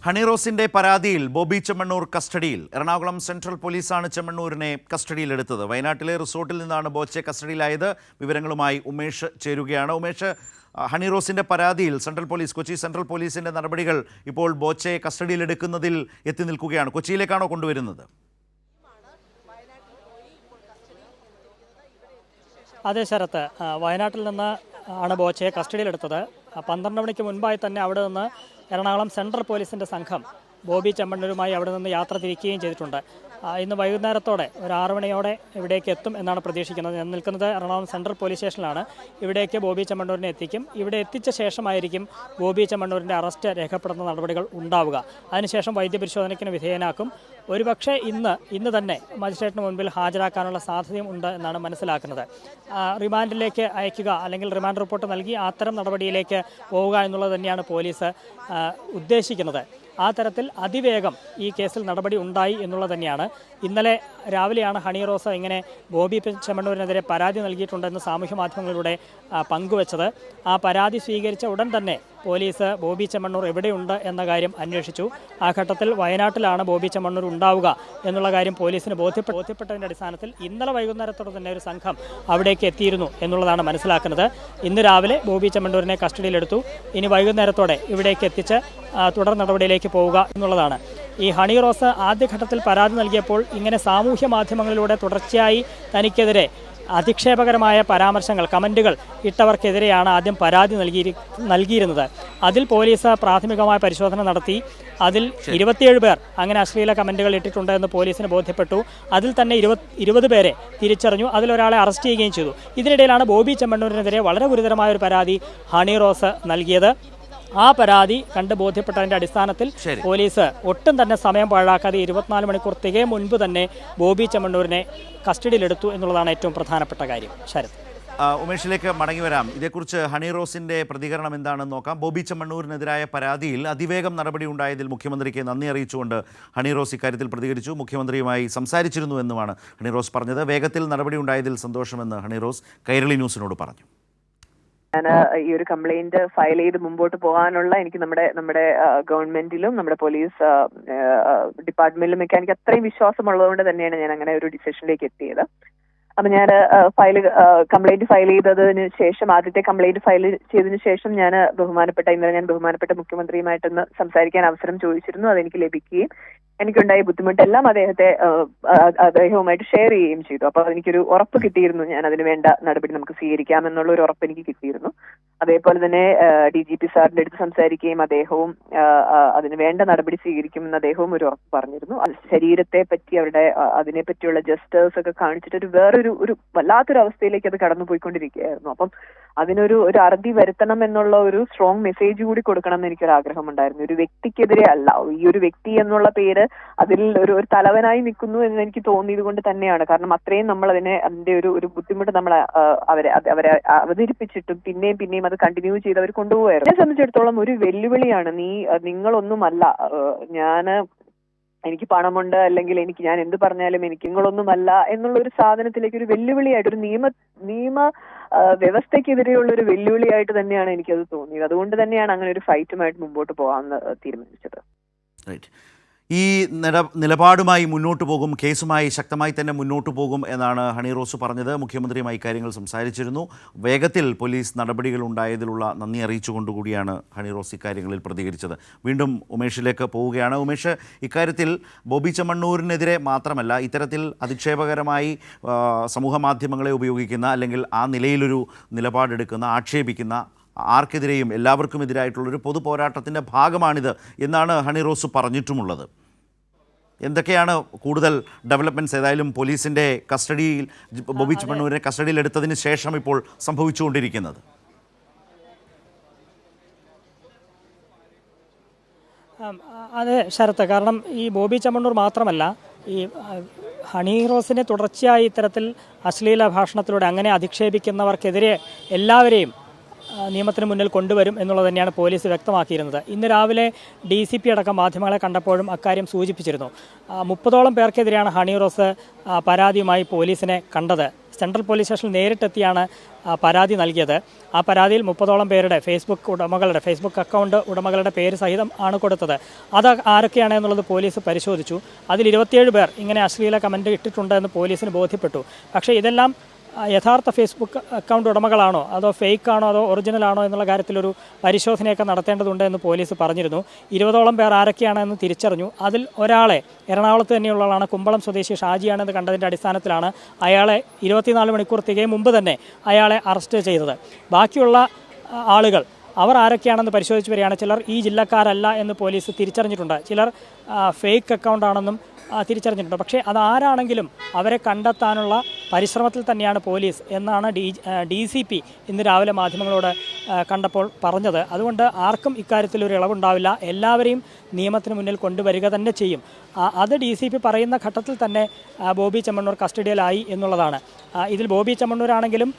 Honey റോസിന്റെ പരാതിയിൽ ബോബി ചെമ്മണ്ണൂർ കസ്റ്റഡിയിൽ. Ernakulam central പോലീസാണ് ചെമ്മണ്ണൂരിനെ കസ്റ്റഡിയിലെടുത്തത്. വയനാട്ടിലെ റിസോർട്ടിൽ നിന്നാണ് ബോച്ചെ കസ്റ്റഡിയിലായത്. വിവരങ്ങളുമായി ഉമേഷ് ചേരുകയാണ്. ഉമേഷ്, ഹണി റോസിന്റെ പരാതിയിൽ കൊച്ചി സെൻട്രൽ പോലീസിന്റെ നടപടികൾ ഇപ്പോൾ ബോച്ചെ കസ്റ്റഡിയിലെടുക്കുന്നതിൽ എത്തി നിൽക്കുകയാണ്. കൊച്ചിയിലേക്കാണോ കൊണ്ടുവരുന്നത്? അതെ ശരത്ത്, വയനാട്ടിൽ നിന്ന് ആണ് ബോച്ചയെ കസ്റ്റഡിയിലെടുത്തത്. 12 മണിക്ക് മുൻപായി തന്നെ അവിടെ നിന്ന് എറണാകുളം സെൻട്രൽ പോലീസിൻ്റെ സംഘം ബോബി ചെമ്മണ്ണൂരുമായി അവിടെ നിന്ന് യാത്ര തിരിക്കുകയും ചെയ്തിട്ടുണ്ട്. ഇന്ന് വൈകുന്നേരത്തോടെ ഒരു 6 മണിയോടെ ഇവിടേക്ക് എത്തും എന്നാണ് പ്രതീക്ഷിക്കുന്നത്. ഞാൻ നിൽക്കുന്നത് എറണാകുളം സെൻട്രൽ പോലീസ് സ്റ്റേഷനിലാണ്. ഇവിടേക്ക് ബോബി ചെമ്മണ്ണൂരിനെ എത്തിക്കും. ഇവിടെ എത്തിച്ച ശേഷമായിരിക്കും ബോബി ചെമ്മണ്ണൂരിൻ്റെ അറസ്റ്റ് രേഖപ്പെടുത്തുന്ന നടപടികൾ ഉണ്ടാവുക. അതിനുശേഷം വൈദ്യപരിശോധനയ്ക്ക് വിധേയനാക്കും. ഒരുപക്ഷെ ഇന്ന് തന്നെ മജിസ്ട്രേറ്റിന് മുൻപിൽ ഹാജരാക്കാനുള്ള സാധ്യതയും ഉണ്ട് എന്നാണ് മനസ്സിലാക്കുന്നത്. റിമാൻഡിലേക്ക് അയക്കുക അല്ലെങ്കിൽ റിമാൻഡ് റിപ്പോർട്ട് നൽകി അത്തരം നടപടിയിലേക്ക് പോവുക എന്നുള്ളത് തന്നെയാണ് പോലീസ് ഉദ്ദേശിക്കുന്നത്. ആ തരത്തിൽ അതിവേഗം ഈ കേസിൽ നടപടി ഉണ്ടായി എന്നുള്ളത് തന്നെയാണ്. ഇന്നലെ രാവിലെയാണ് ഹണി റോസ് ഇങ്ങനെ ബോബി ചെമ്മണ്ണൂരിനെതിരെ പരാതി നൽകിയിട്ടുണ്ടെന്ന് സാമൂഹ്യ മാധ്യമങ്ങളിലൂടെ പങ്കുവച്ചത്. ആ പരാതി സ്വീകരിച്ച ഉടൻ തന്നെ പോലീസ് ബോബി ചെമ്മണ്ണൂർ എവിടെയുണ്ട് എന്ന കാര്യം അന്വേഷിച്ചു. ആ ഘട്ടത്തിൽ വയനാട്ടിലാണ് ബോബി ചെമ്മണ്ണൂർ ഉണ്ടാവുക എന്നുള്ള കാര്യം പോലീസിന് ബോധ്യപ്പെട്ടതിൻ്റെ അടിസ്ഥാനത്തിൽ ഇന്നലെ വൈകുന്നേരത്തോടെ തന്നെ ഒരു സംഘം അവിടേക്ക് എത്തിയിരുന്നു എന്നുള്ളതാണ് മനസ്സിലാക്കുന്നത്. ഇന്ന് രാവിലെ ബോബി ചെമ്മണ്ണൂരിനെ കസ്റ്റഡിയിലെടുത്തു. ഇനി വൈകുന്നേരത്തോടെ ഇവിടേക്ക് എത്തിച്ച് തുടർ നടപടിയിലേക്ക് പോവുക എന്നുള്ളതാണ്. ഈ ഹണി റോസ് ആദ്യഘട്ടത്തിൽ പരാതി നൽകിയപ്പോൾ ഇങ്ങനെ സാമൂഹ്യ മാധ്യമങ്ങളിലൂടെ തുടർച്ചയായി തനിക്കെതിരെ അധിക്ഷേപകരമായ പരാമർശങ്ങൾ, കമൻറ്റുകൾ ഇട്ടവർക്കെതിരെയാണ് ആദ്യം പരാതി നൽകിയിരുന്നത്. അതിൽ പോലീസ് പ്രാഥമികമായ പരിശോധന നടത്തി. അതിൽ 27 പേർ അങ്ങനെ അശ്ലീല കമൻറ്റുകൾ ഇട്ടിട്ടുണ്ട് എന്ന് പോലീസിന് ബോധ്യപ്പെട്ടു. അതിൽ തന്നെ 20 പേരെ തിരിച്ചറിഞ്ഞു. അതിലൊരാളെ അറസ്റ്റ് ചെയ്യുകയും ചെയ്തു. ഇതിനിടയിലാണ് ബോബി ചെമ്മണ്ണൂരിനെതിരെ വളരെ ഗുരുതരമായ ഒരു പരാതി ഹണി റോസ് നൽകിയത്. ആ പരാതി കണ്ട് ബോധ്യപ്പെട്ടതിൻ്റെ അടിസ്ഥാനത്തിൽ പോലീസ് ഒട്ടും തന്നെ സമയം പാഴാക്കാതെ 24 മണിക്കൂർ തികയും മുൻപ് തന്നെ ബോബി ചെമ്മണ്ണൂരിനെ കസ്റ്റഡിയിലെടുത്തു എന്നുള്ളതാണ് ഏറ്റവും പ്രധാനപ്പെട്ട കാര്യം. ശരത്, ഉമേഷിലേക്ക് മടങ്ങി വരാം. ഇതേക്കുറിച്ച് ഹണി റോസിന്റെ പ്രതികരണം എന്താണെന്ന് നോക്കാം. ബോബി ചെമ്മണ്ണൂരിനെതിരായ പരാതിയിൽ അതിവേഗം നടപടി ഉണ്ടായതിൽ മുഖ്യമന്ത്രിക്ക് നന്ദി അറിയിച്ചുകൊണ്ട് ഹണി റോസ് ഇക്കാര്യത്തിൽ പ്രതികരിച്ചു. മുഖ്യമന്ത്രിയുമായി സംസാരിച്ചിരുന്നു എന്നുമാണ് ഹണി റോസ് പറഞ്ഞത്. വേഗത്തിൽ നടപടി ഉണ്ടായതിൽ സന്തോഷമെന്ന് ഹണി റോസ് കൈരളി ന്യൂസിനോട് പറഞ്ഞു. ഞാൻ ഈ ഒരു കംപ്ലൈന്റ് ഫയൽ ചെയ്ത് മുമ്പോട്ട് പോകാനുള്ള എനിക്ക് നമ്മുടെ ഗവൺമെന്റിലും നമ്മുടെ പോലീസ് ഡിപ്പാർട്ട്മെന്റിലും ഒക്കെ എനിക്ക് അത്രയും വിശ്വാസമുള്ളതുകൊണ്ട് തന്നെയാണ് ഞാൻ അങ്ങനെ ഒരു ഡിസിഷനിലേക്ക് എത്തിയത്. അപ്പൊ ഞാൻ കംപ്ലൈന്റ് ഫയൽ ചെയ്തതിന് ശേഷം, ആദ്യത്തെ കംപ്ലൈന്റ് ഫയൽ ചെയ്തതിനു ശേഷം ഇന്നലെ ഞാൻ ബഹുമാനപ്പെട്ട മുഖ്യമന്ത്രിയുമായിട്ടൊന്ന് സംസാരിക്കാൻ അവസരം ചോദിച്ചിരുന്നു. അതെനിക്ക് ലഭിക്കുകയും എനിക്കുണ്ടായ ബുദ്ധിമുട്ടെല്ലാം അദ്ദേഹവുമായിട്ട് ഷെയർ ചെയ്യുകയും ചെയ്തു. അപ്പൊ എനിക്കൊരു ഉറപ്പ് കിട്ടിയിരുന്നു, ഞാൻ അതിന് വേണ്ട നടപടി നമുക്ക് സ്വീകരിക്കാം എന്നുള്ള ഒരു ഉറപ്പ് എനിക്ക് കിട്ടിയിരുന്നു. അതേപോലെ തന്നെ DGP സാറിന്റെ അടുത്ത് സംസാരിക്കുകയും അദ്ദേഹവും അതിന് വേണ്ട നടപടി സ്വീകരിക്കുമെന്ന് അദ്ദേഹവും ഒരു ഉറപ്പ് പറഞ്ഞിരുന്നു. ശരീരത്തെ പറ്റി അതിനെ പറ്റിയുള്ള ജസ്റ്റേഴ്സ് ഒക്കെ കാണിച്ചിട്ട് ഒരു വല്ലാത്തൊരു അവസ്ഥയിലേക്ക് അത് കടന്നുപോയിക്കൊണ്ടിരിക്കുകയായിരുന്നു. അപ്പം അതിനൊരു അറുതി വരുത്തണം എന്നുള്ള ഒരു സ്ട്രോങ് മെസ്സേജ് കൂടി കൊടുക്കണം എന്ന് എനിക്കൊരു ആഗ്രഹമുണ്ടായിരുന്നു. ഒരു വ്യക്തിക്കെതിരെ അല്ല, ഈ ഒരു വ്യക്തി എന്നുള്ള പേര് അതിൽ ഒരു തലവനായി നിൽക്കുന്നു എന്ന് എനിക്ക് തോന്നിയത് കൊണ്ട് തന്നെയാണ്. കാരണം അത്രയും നമ്മൾ അതിന്റെ ഒരു ബുദ്ധിമുട്ട് നമ്മൾ അവരെ അവതരിപ്പിച്ചിട്ടും പിന്നെയും അത് കണ്ടിന്യൂ ചെയ്ത് അവർ കൊണ്ടുപോകായിരുന്നു. എന്നെ സംബന്ധിച്ചിടത്തോളം ഒരു വെല്ലുവിളിയാണ്. നിങ്ങളൊന്നുമല്ല, എനിക്ക് പണമുണ്ട്, അല്ലെങ്കിൽ ഞാൻ എന്ത് പറഞ്ഞാലും നിങ്ങളൊന്നുമല്ല എന്നുള്ള ഒരു സാധനത്തിലേക്ക് ഒരു വെല്ലുവിളിയായിട്ട്, ഒരു നിയമ വ്യവസ്ഥയ്ക്കെതിരെയുള്ള ഒരു വെല്ലുവിളിയായിട്ട് തന്നെയാണ് എനിക്കത് തോന്നിയത്. അതുകൊണ്ട് തന്നെയാണ് അങ്ങനെ ഒരു ഫൈറ്റുമായിട്ട് മുമ്പോട്ട് പോകാമെന്ന് തീരുമാനിച്ചത്. ഈ നിലപാടുമായി മുന്നോട്ട് പോകും, കേസുമായി ശക്തമായി തന്നെ മുന്നോട്ട് പോകും എന്നാണ് ഹണി റോസ് പറഞ്ഞത്. മുഖ്യമന്ത്രിയുമായി കാര്യങ്ങൾ സംസാരിച്ചിരുന്നു. വേഗത്തിൽ പോലീസ് നടപടികൾ ഉണ്ടായതിലുള്ള നന്ദി അറിയിച്ചുകൊണ്ടുകൂടിയാണ് ഹണി റോസ് ഇക്കാര്യങ്ങളിൽ പ്രതികരിച്ചത്. വീണ്ടും ഉമേഷിലേക്ക് പോവുകയാണ്. ഉമേഷ്, ഇക്കാര്യത്തിൽ ബോബി ചെമ്മണ്ണൂരിനെതിരെ മാത്രമല്ല, ഇത്തരത്തിൽ അധിക്ഷേപകരമായി സമൂഹ മാധ്യമങ്ങളെ ഉപയോഗിക്കുന്ന, അല്ലെങ്കിൽ ആ നിലയിലൊരു നിലപാടെടുക്കുന്ന, ആക്ഷേപിക്കുന്ന ആർക്കെതിരെയും എല്ലാവർക്കും എതിരായിട്ടുള്ളൊരു പൊതു പോരാട്ടത്തിൻ്റെ ഭാഗമാണിത് എന്നാണ് ഹണി റോസ് പറഞ്ഞിട്ടുമുള്ളത്. എന്തൊക്കെയാണ് കൂടുതൽ ഡെവലപ്മെൻറ്റ്സ് ഏതായാലും പോലീസിൻ്റെ കസ്റ്റഡിയിൽ ബോബി ചെമ്മണ്ണൂരിനെ കസ്റ്റഡിയിലെടുത്തതിന് ശേഷം ഇപ്പോൾ സംഭവിച്ചുകൊണ്ടിരിക്കുന്നത്? അതെ ശരത്ത്, കാരണം ഈ ബോബി ചെമ്മണ്ണൂർ മാത്രമല്ല, ഈ ഹണി റോസിനെ തുടർച്ചയായി ഇത്തരത്തിൽ അശ്ലീല ഭാഷണത്തിലൂടെ അങ്ങനെ അധിക്ഷേപിക്കുന്നവർക്കെതിരെ എല്ലാവരെയും നിയമത്തിന് മുന്നിൽ കൊണ്ടുവരും എന്നുള്ളത് തന്നെയാണ് പോലീസ് വ്യക്തമാക്കിയിരുന്നത്. ഇന്ന് രാവിലെ DCP അടക്കം മാധ്യമങ്ങളെ കണ്ടപ്പോഴും അക്കാര്യം സൂചിപ്പിച്ചിരുന്നു. 30ഓളം പേർക്കെതിരെയാണ് ഹണി റോസ് പരാതിയുമായി പോലീസിനെ കണ്ടത്. സെൻട്രൽ പോലീസ് സ്റ്റേഷനിൽ നേരിട്ടെത്തിയാണ് പരാതി നൽകിയത്. ആ പരാതിയിൽ 30ഓളം പേരുടെ ഫേസ്ബുക്ക് അക്കൗണ്ട് ഉടമകളുടെ പേര് സഹിതം ആണ് കൊടുത്തത്. അത് ആരൊക്കെയാണ് എന്നുള്ളത് പോലീസ് പരിശോധിച്ചു. അതിൽ 27 പേർ ഇങ്ങനെ അശ്ലീല കമൻറ്റ് ഇട്ടിട്ടുണ്ട് എന്ന് പോലീസിന് ബോധ്യപ്പെട്ടു. പക്ഷേ ഇതെല്ലാം യഥാർത്ഥ ഫേസ്ബുക്ക് അക്കൗണ്ട് ഉടമകളാണോ അതോ ഫേക്കാണോ അതോ ഒറിജിനലാണോ എന്നുള്ള കാര്യത്തിലൊരു പരിശോധനയൊക്കെ നടത്തേണ്ടതുണ്ട് എന്ന് പോലീസ് പറഞ്ഞിരുന്നു. 20ഓളം പേർ ആരൊക്കെയാണെന്ന് തിരിച്ചറിഞ്ഞു. അതിൽ ഒരാളെ എറണാകുളത്ത് തന്നെയുള്ള ആളാണ്, കുമ്പളം സ്വദേശി ഷാജിയാണെന്ന് കണ്ടതിൻ്റെ അടിസ്ഥാനത്തിലാണ് അയാളെ 24 മണിക്കൂർ തികയും മുമ്പ് തന്നെ അയാളെ അറസ്റ്റ് ചെയ്തത്. ബാക്കിയുള്ള ആളുകൾ അവർ ആരൊക്കെയാണെന്ന് പരിശോധിച്ച് വരികയാണ്. ചിലർ ഈ ജില്ലക്കാരല്ല എന്ന് പോലീസ് തിരിച്ചറിഞ്ഞിട്ടുണ്ട്, ചിലർ ഫേക്ക് അക്കൗണ്ടാണെന്നും തിരിച്ചറിഞ്ഞിട്ടുണ്ട്. പക്ഷേ അതാരാണെങ്കിലും അവരെ കണ്ടെത്താനുള്ള പരിശ്രമത്തിൽ തന്നെയാണ് പോലീസ് എന്നാണ് DCP ഇന്ന് രാവിലെ മാധ്യമങ്ങളോട് കണ്ടപ്പോൾ പറഞ്ഞത്. അതുകൊണ്ട് ആർക്കും ഇക്കാര്യത്തിലൊരു ഇളവുണ്ടാവില്ല, എല്ലാവരെയും നിയമത്തിന് മുന്നിൽ കൊണ്ടുവരിക തന്നെ ചെയ്യും. അത് DCP പറയുന്ന ഘട്ടത്തിൽ തന്നെ ബോബി ചെമ്മണ്ണൂർ കസ്റ്റഡിയിലായി എന്നുള്ളതാണ്. ഇതിൽ ബോബി ചെമ്മണ്ണൂരാണെങ്കിലും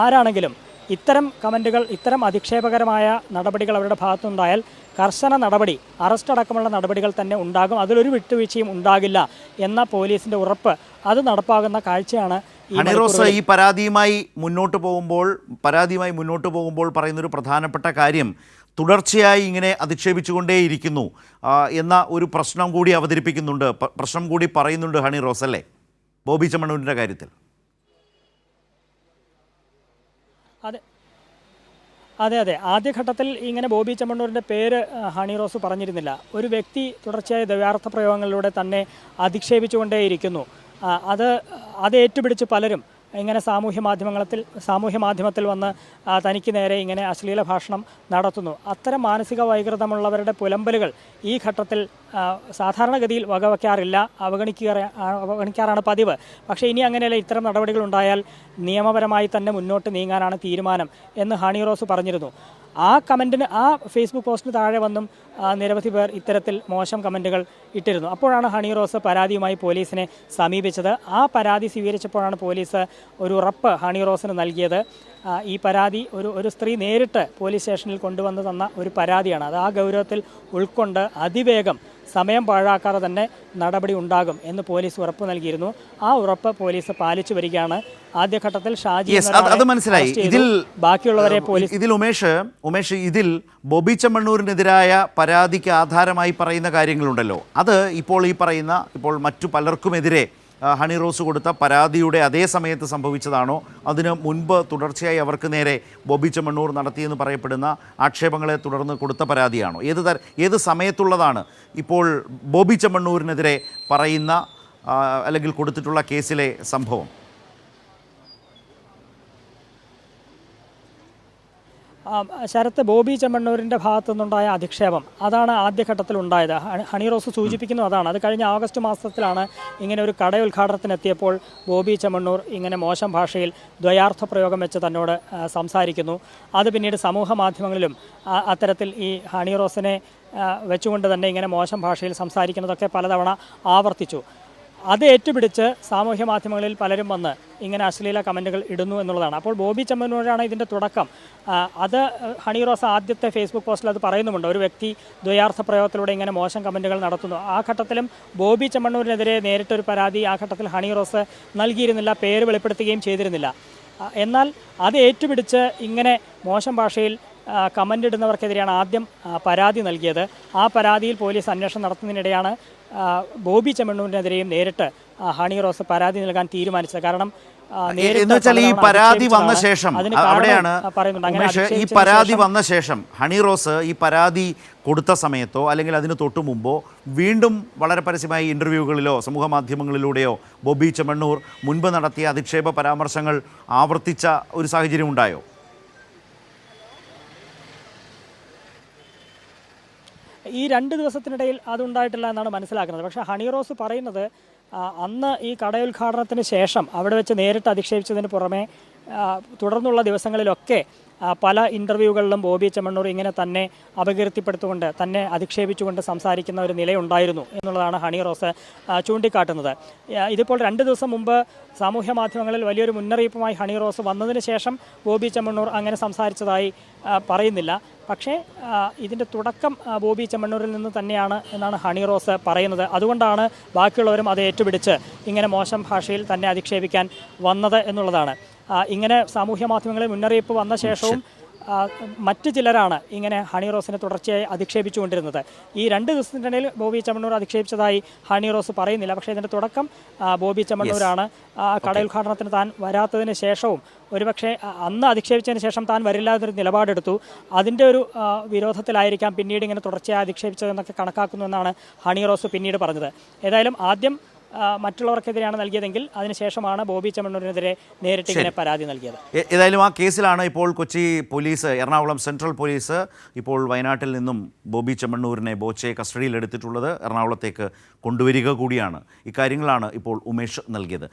ആരാണെങ്കിലും ഇത്തരം കമൻറ്റുകൾ, ഇത്തരം അധിക്ഷേപകരമായ നടപടികൾ അവരുടെ ഭാഗത്തുനിന്നുണ്ടായാൽ കർശന നടപടി, അറസ്റ്റ് അടക്കമുള്ള നടപടികൾ തന്നെ ഉണ്ടാകും. അതിലൊരു വിട്ടുവീഴ്ചയും ഉണ്ടാകില്ല എന്ന പോലീസിൻ്റെ ഉറപ്പ് അത് നടപ്പാകുന്ന കാഴ്ചയാണ്. ഹണിറോസ് ഈ പരാതിയുമായി മുന്നോട്ട് പോകുമ്പോൾ പറയുന്നൊരു പ്രധാനപ്പെട്ട കാര്യം തുടർച്ചയായി ഇങ്ങനെ അധിക്ഷേപിച്ചുകൊണ്ടേയിരിക്കുന്നു എന്ന ഒരു പ്രശ്നം കൂടി അവതരിപ്പിക്കുന്നുണ്ട്, പ്രശ്നം കൂടി പറയുന്നുണ്ട് ഹണിറോസ് അല്ലേ ബോബി ചെമ്മണ്ണൂരിൻ്റെ കാര്യത്തിൽ? അതെ. ആദ്യഘട്ടത്തിൽ ഇങ്ങനെ ബോബി ചെമ്മണ്ണൂരിൻ്റെ പേര് ഹണിറോസ് പറഞ്ഞിരുന്നില്ല. ഒരു വ്യക്തി തുടർച്ചയായ ദ്വയാർത്ഥ പ്രയോഗങ്ങളിലൂടെ തന്നെ അധിക്ഷേപിച്ചുകൊണ്ടേയിരിക്കുന്നു. അത് ഏറ്റുപിടിച്ച് പലരും ഇങ്ങനെ സാമൂഹ്യ മാധ്യമത്തിൽ വന്ന് തനിക്ക് നേരെ ഇങ്ങനെ അശ്ലീല ഭാഷണം നടത്തുന്നു. അത്തരം മാനസിക വൈകൃതമുള്ളവരുടെ പുലമ്പലുകൾ ഈ ഘട്ടത്തിൽ സാധാരണഗതിയിൽ വകവയ്ക്കാറില്ല, അവഗണിക്കാറാണ് പതിവ്. പക്ഷേ ഇനി അങ്ങനെയല്ല, ഇത്തരം നടപടികൾ ഉണ്ടായാൽ നിയമപരമായി തന്നെ മുന്നോട്ട് നീങ്ങാനാണ് തീരുമാനം എന്ന് ഹണിറോസ് പറഞ്ഞിരുന്നു. ആ ഫേസ്ബുക്ക് പോസ്റ്റിന് താഴെ വന്നും നിരവധി പേർ ഇത്തരത്തിൽ മോശം കമൻറ്റുകൾ ഇട്ടിരുന്നു. അപ്പോഴാണ് ഹണിറോസ് പരാതിയുമായി പോലീസിനെ സമീപിച്ചത്. ആ പരാതി സ്വീകരിച്ചപ്പോഴാണ് പോലീസ് ഒരു ഉറപ്പ് ഹണിറോസിന് നൽകിയത്. ഈ പരാതി ഒരു സ്ത്രീ നേരിട്ട് പോലീസ് സ്റ്റേഷനിൽ കൊണ്ടുവന്ന് തന്ന ഒരു പരാതിയാണ്. അത് ആ ഗൗരവത്തിൽ ഉൾക്കൊണ്ട് അതിവേഗം സമയം പാഴാക്കാതെ തന്നെ നടപടി ഉണ്ടാകും എന്ന് പോലീസ് ഉറപ്പ് നൽകിയിരുന്നു. ആ ഉറപ്പ് പോലീസ് പാലിച്ചു വരികയാണ്. ആദ്യഘട്ടത്തിൽ ഷാജി അത് മനസ്സിലായി. ബാക്കിയുള്ളവരെ പോലീസ് ഉമേഷ് ഇതിൽ ബോബി ചെമ്മണ്ണൂരിനെതിരായ പരാതിക്ക് ആധാരമായി പറയുന്ന കാര്യങ്ങളുണ്ടല്ലോ, അത് ഇപ്പോൾ മറ്റു പലർക്കുമെതിരെ ഹണിറോസ് കൊടുത്ത പരാതിയുടെ അതേ സമയത്ത് സംഭവിച്ചതാണോ, അതിന് മുൻപ് തുടർച്ചയായി അവർക്ക് നേരെ ബോബി ചെമ്മണ്ണൂർ നടത്തിയെന്ന് പറയപ്പെടുന്ന ആക്ഷേപങ്ങളെ തുടർന്ന് കൊടുത്ത പരാതിയാണോ? ഏത് സമയത്തുള്ളതാണ് ഇപ്പോൾ ബോബി ചെമ്മണ്ണൂരിനെതിരെ പറയുന്ന അല്ലെങ്കിൽ കൊടുത്തിട്ടുള്ള കേസിലെ സംഭവം? ശരത്ത്, ബോബി ചെമ്മണ്ണൂരിൻ്റെ ഭാഗത്തു നിന്നുണ്ടായ അധിക്ഷേപം അതാണ് ആദ്യഘട്ടത്തിൽ ഉണ്ടായത്. ഹണിറോസ് സൂചിപ്പിക്കുന്നു അതാണ്. അത് കഴിഞ്ഞ ഓഗസ്റ്റ് മാസത്തിലാണ് ഇങ്ങനെ ഒരു കട ഉദ്ഘാടനത്തിനെത്തിയപ്പോൾ ബോബി ചെമ്മണ്ണൂർ ഇങ്ങനെ മോശം ഭാഷയിൽ ദ്വയാർത്ഥ പ്രയോഗം വെച്ച് തന്നോട് സംസാരിക്കുന്നു. അത് പിന്നീട് സമൂഹ മാധ്യമങ്ങളിലും അത്തരത്തിൽ ഈ ഹണിറോസിനെ വെച്ചുകൊണ്ട് തന്നെ ഇങ്ങനെ മോശം ഭാഷയിൽ സംസാരിക്കുന്നതൊക്കെ പലതവണ ആവർത്തിച്ചു. അത് ഏറ്റുപിടിച്ച് സാമൂഹ്യ മാധ്യമങ്ങളിൽ പലരും വന്ന് ഇങ്ങനെ അശ്ലീല കമൻറ്റുകൾ ഇടുന്നു എന്നുള്ളതാണ്. അപ്പോൾ ബോബി ചെമ്മണ്ണൂരാണ് ഇതിൻ്റെ തുടക്കം. അത് ഹണിറോസ് ആദ്യത്തെ ഫേസ്ബുക്ക് പോസ്റ്റിൽ അത് പറയുന്നുമുണ്ട്. ഒരു വ്യക്തി ദ്വയാർത്ഥ പ്രയോഗത്തിലൂടെ ഇങ്ങനെ മോശം കമൻറ്റുകൾ നടത്തുന്നു. ആ ഘട്ടത്തിലും ബോബി ചെമ്മണ്ണൂരിനെതിരെ നേരിട്ടൊരു പരാതി ആ ഘട്ടത്തിൽ ഹണിറോസ് നൽകിയിരുന്നില്ല, പേര് വെളിപ്പെടുത്തുകയും ചെയ്തിരുന്നില്ല. എന്നാൽ അത് ഏറ്റുപിടിച്ച് ഇങ്ങനെ മോശം ഭാഷയിൽ കമൻ്റ് ഇടുന്നവർക്കെതിരെയാണ് ആദ്യം പരാതി നൽകിയത്. ആ പരാതിയിൽ പോലീസ് അന്വേഷണം നടത്തുന്നതിനിടെയാണ് ബോബി ചെമ്മണ്ണൂരിനെതിരെയും നേരിട്ട് ഹണിറോസ് പരാതി നൽകാൻ തീരുമാനിച്ചത്. കാരണം ഈ പരാതി വന്ന ശേഷം ഹണിറോസ് ഈ പരാതി കൊടുത്ത സമയത്തോ അല്ലെങ്കിൽ അതിന് തൊട്ടു മുമ്പോ വീണ്ടും വളരെ പരസ്യമായി ഇൻ്റർവ്യൂകളിലോ സമൂഹ മാധ്യമങ്ങളിലൂടെയോ ബോബി ചെമ്മണ്ണൂർ മുൻപ് നടത്തിയ അധിക്ഷേപ പരാമർശങ്ങൾ ആവർത്തിച്ച ഒരു സാഹചര്യം ഉണ്ടായോ? ഈ 2 ദിവസത്തിനിടയിൽ അതുണ്ടായിട്ടില്ല എന്നാണ് മനസ്സിലാക്കുന്നത്. പക്ഷേ ഹണിറോസ് പറയുന്നത് അന്ന് ഈ കടയുദ്ഘാടനത്തിന് ശേഷം അവിടെ വെച്ച് നേരിട്ട് അധിക്ഷേപിച്ചതിന് പുറമെ തുടർന്നുള്ള ദിവസങ്ങളിലൊക്കെ പല ഇൻ്റർവ്യൂകളിലും ബോബി ചെമ്മണ്ണൂർ ഇങ്ങനെ തന്നെ അപകീർത്തിപ്പെടുത്തുകൊണ്ട് തന്നെ അധിക്ഷേപിച്ചുകൊണ്ട് സംസാരിക്കുന്ന ഒരു നിലയുണ്ടായിരുന്നു എന്നുള്ളതാണ് ഹണി റോസ് ചൂണ്ടിക്കാട്ടുന്നത്. ഇതിപ്പോൾ 2 ദിവസം മുമ്പ് സാമൂഹ്യ മാധ്യമങ്ങളിൽ വലിയൊരു മുന്നറിയിപ്പുമായി ഹണി റോസ് വന്നതിന് ശേഷം ബോബി ചെമ്മണ്ണൂർ അങ്ങനെ സംസാരിച്ചതായി പറയുന്നില്ല. പക്ഷേ ഇതിൻ്റെ തുടക്കം ബോബി ചെമ്മണ്ണൂരിൽ നിന്ന് തന്നെയാണ് എന്നാണ് ഹണി റോസ് പറയുന്നത്. അതുകൊണ്ടാണ് ബാക്കിയുള്ളവരും അത് ഏറ്റുപിടിച്ച് ഇങ്ങനെ മോശം ഭാഷയിൽ തന്നെ അധിക്ഷേപിക്കാൻ വന്നത് എന്നുള്ളതാണ്. ഇങ്ങനെ സാമൂഹ്യ മാധ്യമങ്ങളിൽ മുന്നറിയിപ്പ് വന്ന ശേഷവും മറ്റു ചിലരാണ് ഇങ്ങനെ ഹണി റോസിനെ തുടർച്ചയായി അധിക്ഷേപിച്ചുകൊണ്ടിരുന്നത്. ഈ 2 ദിവസത്തിനിടയിൽ ബോബി ചെമ്മണ്ണൂർ അധിക്ഷേപിച്ചതായി ഹണി റോസ് പറയുന്നില്ല. പക്ഷേ ഇതിൻ്റെ തുടക്കം ബോബി ചെമ്മണ്ണൂരാണ്. കട ഉദ്ഘാടനത്തിന് താൻ വരാത്തതിന് ശേഷവും ഒരുപക്ഷെ അന്ന് അധിക്ഷേപിച്ചതിന് ശേഷം താൻ വരില്ല എന്നൊരു നിലപാടെടുത്തു. അതിൻ്റെ ഒരു വിരോധത്തിലായിരിക്കാം പിന്നീട് ഇങ്ങനെ തുടർച്ചയായി അധിക്ഷേപിച്ചതെന്നൊക്കെ കണക്കാക്കുന്നു എന്നാണ് ഹണി റോസ് പിന്നീട് പറഞ്ഞത്. ഏതായാലും ആദ്യം മറ്റുള്ളവർക്കെതിരെയാണ് നൽകിയതെങ്കിൽ അതിനുശേഷമാണ് ബോബി ചെമ്മണ്ണൂരിനെതിരെ നേരിട്ട് ഇങ്ങനെ പരാതി നൽകിയത്. ഏതായാലും ആ കേസിലാണ് ഇപ്പോൾ Kochi police, Ernakulam central police ഇപ്പോൾ വയനാട്ടിൽ നിന്നും ബോബി ചെമ്മണ്ണൂരിനെ ബോച്ചയെ കസ്റ്റഡിയിൽ എടുത്തിട്ടുള്ളത്. എറണാകുളത്തേക്ക് കൊണ്ടുവരിക കൂടിയാണ്. ഇക്കാര്യങ്ങളാണ് ഇപ്പോൾ ഉമേഷ് നൽകിയത്.